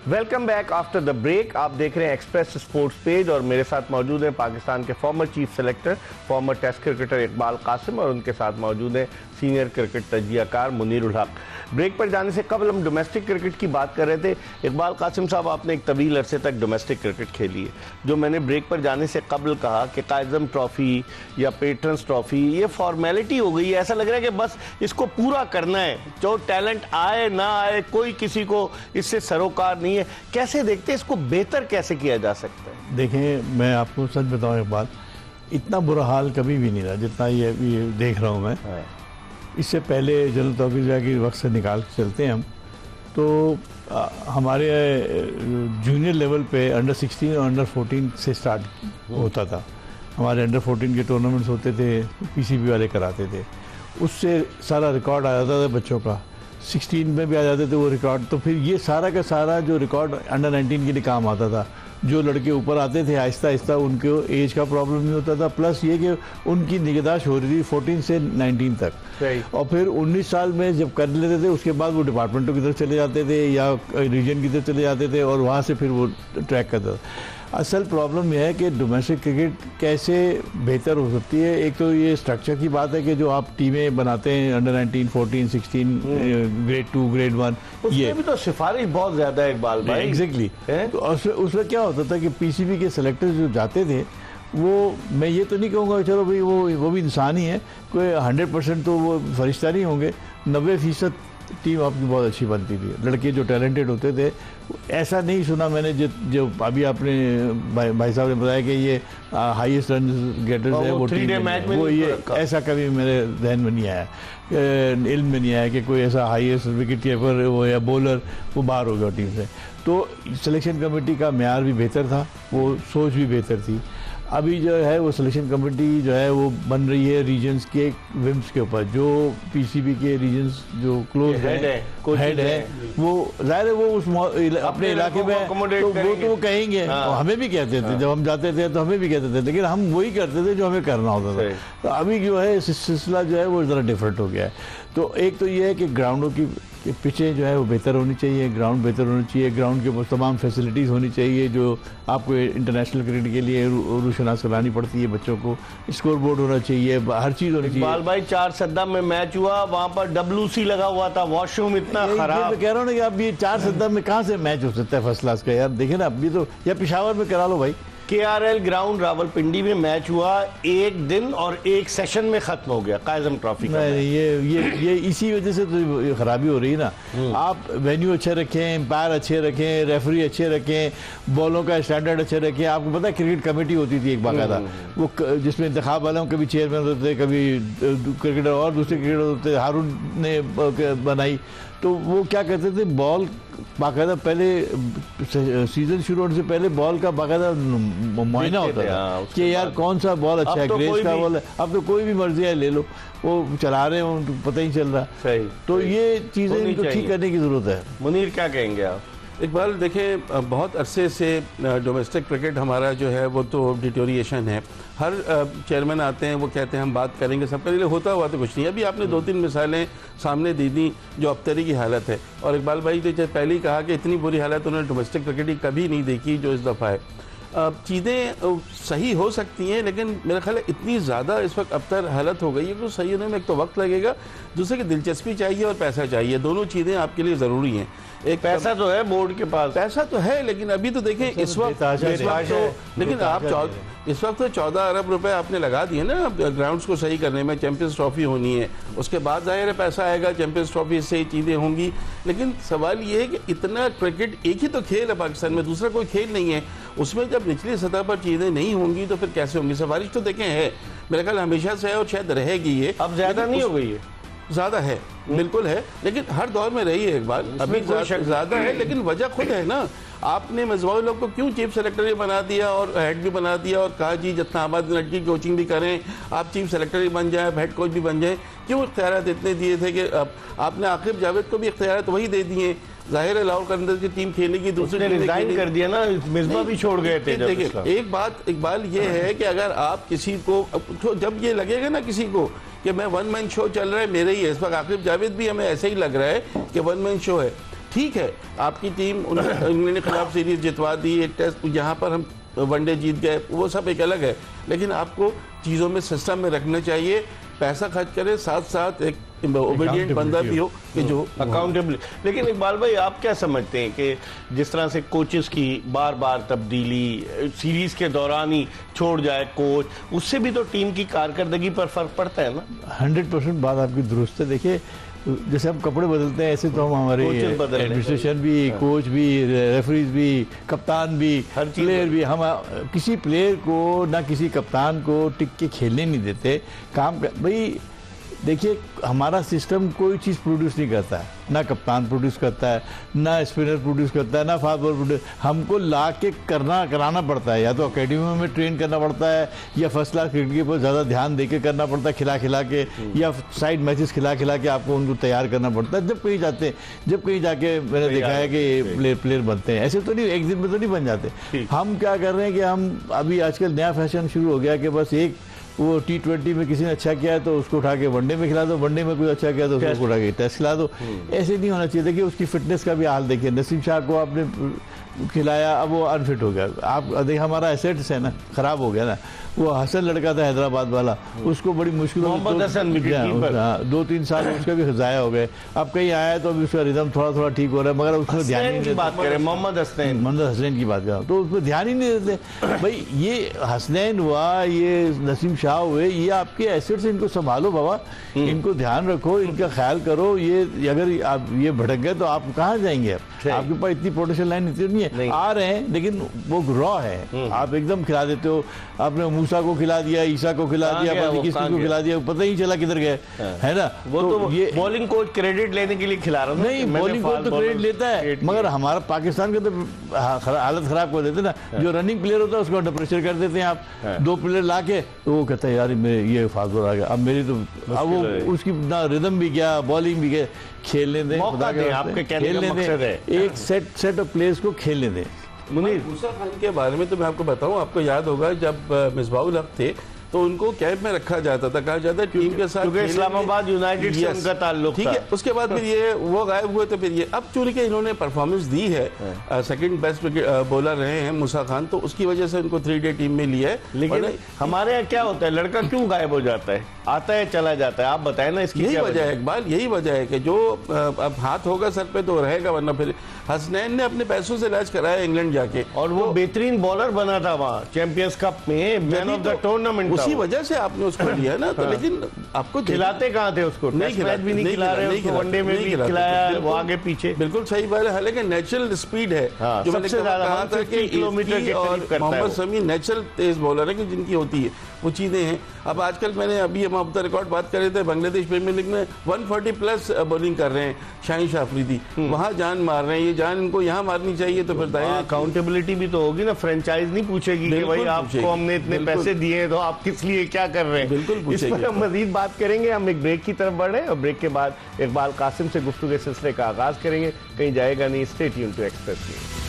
Welcome back after the break. आप देख रहे हैं एक्सप्रेस स्पोर्ट्स पेज और मेरे साथ मौजूद हैं पाकिस्तान के former chief selector, former test cricketer Iqbal Qasim और उनके साथ मौजूद हैं सीनियर क्रिकेट तजियाकार मुनीर उल हक। ब्रेक पर जाने से कबल हम डोमेस्टिक क्रिकेट की बात कर रहे थे। इकबाल कासिम साहब, आपने एक तवील अरसे तक डोमेस्टिक क्रिकेट खेली है। जो मैंने ब्रेक पर जाने से कबल कहा कि कायज़म ट्रॉफी या पेट्रन्स ट्रॉफी ये फॉर्मेलिटी हो गई है। ऐसा लग रहा है कि बस इसको पूरा करना है, जो टैलेंट आए ना आए कोई किसी को इससे सरोकार नहीं है। कैसे देखते हैं इसको, बेहतर कैसे किया जा सकता है? देखें, मैं आपको सच बताऊं एक बात, इतना बुरा हाल कभी भी नहीं रहा जितना ये देख रहा हूं मैं। इससे पहले जनरल तौकीर के वक्त से निकाल के चलते हैं हम तो हमारे जूनियर लेवल पे अंडर 16 और अंडर 14 से स्टार्ट होता था। हमारे अंडर 14 के टूर्नामेंट्स होते थे, पीसीबी वाले कराते थे, उससे सारा रिकॉर्ड आ जाता था बच्चों का। 16 में भी आ जाते थे वो रिकॉर्ड, तो फिर ये सारा का सारा जो रिकॉर्ड अंडर 19 के लिए काम आता था। जो लड़के ऊपर आते थे आहिस्ता आहिस्ता उनको एज का प्रॉब्लम नहीं होता था, प्लस ये कि उनकी निगहदाश्त हो रही थी 14 से 19 तक। और फिर 19 साल में जब कर लेते थे उसके बाद वो डिपार्टमेंटों की तरफ चले जाते थे या रीजन की तरफ चले जाते थे और वहाँ से फिर वो ट्रैक करता था। असल प्रॉब्लम यह है कि डोमेस्टिक क्रिकेट कैसे बेहतर हो सकती है। एक तो ये स्ट्रक्चर की बात है कि जो आप टीमें बनाते हैं अंडर 19, 14, 16, ग्रेड 2, ग्रेड 1, ये भी तो सिफारिश बहुत ज्यादा है इकबाल भाई। एग्जैक्टली। तो उसमें क्या होता था कि पीसीबी के सेलेक्टर्स जो जाते थे वो, मैं ये तो नहीं कहूँगा चलो भाई वो भी इंसान ही है, कोई 100% तो वो फरिश्ता नहीं होंगे। 90% टीम आपकी बहुत अच्छी बनती थी, लड़के जो टैलेंटेड होते थे। ऐसा नहीं सुना मैंने जो अभी आपने भाई साहब ने बताया कि ये हाईएस्ट रन गेटर्स है वो टीम में, वो ये ऐसा कभी मेरे जहन में नहीं आया, इल्म में नहीं आया कि कोई ऐसा हाईएस्ट विकेट कीपर वो या बॉलर वो बाहर हो गया टीम से। तो सिलेक्शन कमेटी का म्यार भी बेहतर था, वो सोच भी बेहतर थी। अभी जो है वो सिलेक्शन कमेटी जो है वो बन रही है रीजन्स के विम्स के ऊपर। जो पीसीबी के रीजन्स जो क्लोज हेड है वो जाहिर है वो उस अपने इलाके में तो वो कहेंगे। हमें भी कहते थे जब हम जाते थे तो हमें भी कहते थे, लेकिन हम वही करते थे जो हमें करना होता था। तो अभी जो है सिलसिला जो है वो ज़रा डिफरेंट हो गया है। तो एक तो ये है कि ग्राउंडों की पिचें जो है वो बेहतर होनी चाहिए, ग्राउंड बेहतर होनी चाहिए, ग्राउंड के ऊपर तमाम फैसिलिटीज़ होनी चाहिए जो आपको इंटरनेशनल क्रिकेट के लिए रूशनास करानी पड़ती है बच्चों को। स्कोर बोर्ड होना चाहिए, हर चीज़ होनी चाहिए। इकबाल भाई 4 सद्दा में मैच हुआ, वहाँ पर WC लगा हुआ था, वॉशरूम इतना खराब। मैं कह रहा हूँ ना कि अब ये 4 सद्दा में कहाँ से मैच हो सकता है फर्स्ट क्लास का यार। देखिए ना, अभी तो या पेशावर में करा लो भाई। KRL ग्राउंड रावलपिंडी में मैच हुआ, एक दिन और एक सेशन में खत्म हो गया कायज़म ट्रॉफी का। नहीं, ये इसी वजह से तो खराबी हो रही है ना। आप वेन्यू अच्छे रखें, एम्पायर अच्छे रखें, रेफरी अच्छे रखें, बॉलों का स्टैंडर्ड अच्छे रखें। आपको पता है क्रिकेट कमेटी होती थी एक बाकायदा, वो जिसमें इंतखाब वाले कभी चेयरमैन होते थे, कभी क्रिकेटर और दूसरे क्रिकेटर होते थे। हारून ने बनाई तो वो क्या कहते थे, बॉल बाकायदा पहले सीजन शुरू होने से पहले बॉल का बाकायदा मुआयना होता था कि यार कौन सा बॉल अच्छा है, ग्रेस का बॉल है। अब तो कोई भी मर्जी है ले लो, वो चला रहे हो उनको पता ही चल रहा। सही। तो ये चीज़ें इनको ठीक करने की ज़रूरत है। मुनीर क्या कहेंगे आप? इकबाल देखें, बहुत अरसे से डोमेस्टिक क्रिकेट हमारा जो है वो तो डिटोरिएशन है। हर चेयरमैन आते हैं, वो कहते हैं हम बात करेंगे, सबके लिए होता हुआ तो कुछ नहीं। अभी आपने 2-3 मिसालें सामने दे दी जो अबतरी की हालत है। और इकबाल भाई ने पहले ही कहा कि इतनी बुरी हालत उन्होंने डोमेस्टिक क्रिकेट की कभी नहीं देखी जो इस दफ़ा है। चीज़ें सही हो सकती हैं, लेकिन मेरा ख्याल है इतनी ज़्यादा इस वक्त अबतर हालत हो गई है कि सही होने में एक तो वक्त लगेगा, दूसरे की दिलचस्पी चाहिए और पैसा चाहिए। दोनों चीज़ें आपके लिए ज़रूरी हैं। एक पैसा तो है बोर्ड के पास, पैसा तो है, लेकिन अभी तो देखें इस वक्त लेकिन आप इस वक्त तो 14 अरब रुपए आपने लगा दिए ना ग्राउंड्स को सही करने में। चैंपियंस ट्रॉफी होनी है, उसके बाद जाहिर है पैसा आएगा, चैंपियंस ट्रॉफी से चीज़ें होंगी। लेकिन सवाल ये है कि इतना क्रिकेट एक ही तो खेल है पाकिस्तान में, दूसरा कोई खेल नहीं है। उसमें जब निचली सतह पर चीज़ें नहीं होंगी तो फिर कैसे होंगी? सिफारिश तो देखें है, मेरा ख्याल हमेशा से है और शायद रहेगी। ये अब ज़्यादा नहीं हो गई है, ज़्यादा है, बिल्कुल है, लेकिन हर दौर में रही है इकबाल। अभी ज़्यादा है, लेकिन वजह खुद है ना। आपने मजबूर लोग को क्यों चीफ सेलेक्टर भी बना दिया और हेड भी बना दिया और कहा जी जफनाबाद में लड़की कोचिंग भी करें, आप चीफ सेलेक्टर भी बन जाए, हेड कोच भी बन जाए। क्यों इख्तियार इतने दिए थे कि आपने आकिब जावेद को भी इख्तियार वही दे दिए। जाहिर है लाहौर कलंदर की टीम खेलेगी, दूसरी टीम रिजाइन कर दिया ना, मिसबा भी छोड़ गए थे। देखिए एक बात इकबाल ये है कि अगर आप किसी को जब ये लगेगा ना किसी को कि मैं वन मैन शो चल रहा है मेरे ही है, इस वक्त आकिब जावेद भी हमें ऐसे ही लग रहा है कि वन मैन शो है, ठीक है, आपकी टीम इंग्लैंड के खिलाफ सीरीज जितवा दी, एक टेस्ट यहाँ पर हम वनडे जीत गए, वो सब एक अलग है, लेकिन आपको चीज़ों में सिस्टम में रखना चाहिए, पैसा खर्च करे, साथ साथ एक ओबीडियंट बंदा भी हो कि जो अकाउंटेबल। लेकिन इकबाल भाई, आप क्या समझते हैं कि जिस तरह से कोचेस की बार बार तब्दीली, सीरीज के दौरान ही छोड़ जाए कोच, उससे भी तो टीम की कारकर्दगी पर फर्क पड़ता है ना? 100% बात आपकी दुरुस्त है। देखिए, जैसे हम कपड़े बदलते हैं ऐसे तो हम हमारे एडमिनिस्ट्रेशन भी, कोच भी, रेफरीज भी, कप्तान भी, प्लेयर भी, हम किसी प्लेयर को ना किसी कप्तान को टिक के खेलने नहीं देते। भाई देखिए, हमारा सिस्टम कोई चीज़ प्रोड्यूस नहीं करता है, ना कप्तान प्रोड्यूस करता है, ना स्पिनर प्रोड्यूस करता है, ना फास्ट बॉलर प्रोड्यूस। हमको ला के कराना पड़ता है, या तो अकेडमी में ट्रेन करना पड़ता है, या फर्स्ट क्लास क्रिकेट के ऊपर ज़्यादा ध्यान दे के करना पड़ता है, खिला के, या साइड मैचेस खिला के आपको उनको तैयार करना पड़ता है। जब कहीं जाके मैंने देखा है कि प्लेयर बनते हैं, ऐसे तो नहीं एक दिन में तो नहीं बन जाते। हम क्या कर रहे हैं कि हम अभी आजकल नया फैशन शुरू हो गया कि बस एक वो T20 में किसी ने अच्छा किया है तो उसको उठा के वनडे में खिला दो, वनडे में कोई अच्छा किया तो उसको उठा के टेस्ट खिला दो। ऐसे नहीं होना चाहिए। देखिए, उसकी फिटनेस का भी हाल देखिए, नसीम शाह को आपने खिलाया, अब वो अनफिट हो गया। आप देखिए, हमारा एसेट्स है ना, खराब हो गया ना। वो हसन लड़का था हैदराबाद वाला, उसको बड़ी मुश्किल, मोहम्मद हसन 2-3 साल उसका भी ज़ाया हो गए। अब कहीं आया तो अभी उसका रिदम थोड़ा ठीक हो रहा है, मगर उसमें ध्यान ही नहीं बात करें मोहम्मद हसनैन की बात करें तो उसमें ध्यान ही नहीं देते। भाई, ये हसनैन हुआ, ये नसीम शाह हुए, ये आपके एसेट्स, इनको संभालो बाबा, इनको ध्यान रखो, इनका ख्याल करो। ये अगर आप ये भटक गए तो आप कहाँ जाएंगे? आपके पास इतनी पोटेंशियल लाइन इतनी नहीं है, आ रहे हैं लेकिन वो रॉ है। आप एकदम खिला देते हो, आपने मूसा को खिला दिया, ईसा को खिला दिया, किसी को खिला दिया, पता ही चला किधर गए, है ना? वो तो ये बॉलिंग कोच क्रेडिट लेने के लिए खिला रहा नहीं, बॉलिंग कोच तो क्रेडिट लेता है, मगर हमारा पाकिस्तान का तो हालत खराब कर देते ना। जो रनिंग प्लेयर होता है उसको अंडर प्रेशर कर देते हैं आप, 2 प्लेयर ला के, तो वो कहता है यार ये फास्ट बॉलर आ गया, अब मेरी तो, अब वो उसकी ना रिदम भी गया, बॉलिंग भी गया। खेलने दें, आपके कहने का मकसद है एक सेट ऑफ प्लेयर्स को खेलने दें। मुनीर, मूसा खान के बारे में तो मैं आपको बताऊं, आपको याद होगा जब मिसबाहुल हक थे तो उनको कैंप में रखा जाता था, कहा जाता है टीम के साथ, क्योंकि इस्लामाबाद यूनाइटेड से उनका ताल्लुक था। ठीक है, उसके बाद फिर ये वो गायब हुए, तो फिर ये अब चूंकि कि इन्होंने परफॉर्मेंस दी है, सेकंड बेस्ट बॉलर रहे हैं मूसा खान, तो उसकी वजह से उनको 3-डे टीम में लिया है। लेकिन हमारे यहाँ क्या होता है, लड़का क्यों गायब हो जाता है, आता है चला जाता है? आप बताएं ना इसकी। यही वजह है इकबाल, यही वजह है कि जो अब हाथ होगा सर पे तो रहेगा, वरना फिर हसनैन ने अपने पैसों से इलाज कराया इंग्लैंड जाके, और वो बेहतरीन बॉलर बना था वहाँ चैंपियंस कप में, मैन ऑफ द टूर्नामेंट। उसी वजह से आपने उसको लिया ना। तो लेकिन आपको खिलाते कहाँ थे उसको? नहीं खिला रहे, वनडे में भी खिलाया, वो आगे पीछे। बिल्कुल सही बात है, हालांकि नेचुरल स्पीड है जो मैंने कहा था कि किलोमीटर और मोहम्मद शमी नेचुरल तेज बॉलर है कि जिनकी होती है वो चीजें हैं। अब आजकल मैंने अभी हम ऑफ द रिकॉर्ड बात कर रहे थे, बांग्लादेश प्रीमियर लीग में 140 प्लस बॉलिंग कर रहे हैं शाहीन शाह अफरीदी, वहां जान मार रहे हैं। ये जान इनको यहाँ मारनी चाहिए, तो फिर अकाउंटेबिलिटी भी तो होगी ना। फ्रेंचाइज नहीं पूछेगी कि भाई आपको हमने इतने पैसे दिए तो आप किस लिए क्या कर रहे हैं। बिल्कुल, इस पर हम मजीद बात करेंगे। हम एक ब्रेक की तरफ बढ़ रहे हैं और ब्रेक के बाद इकबाल कासिम से गुफ्तगू के सिलसिले का आगाज करेंगे। कहीं जाएगा नहीं, stay tuned to Express news.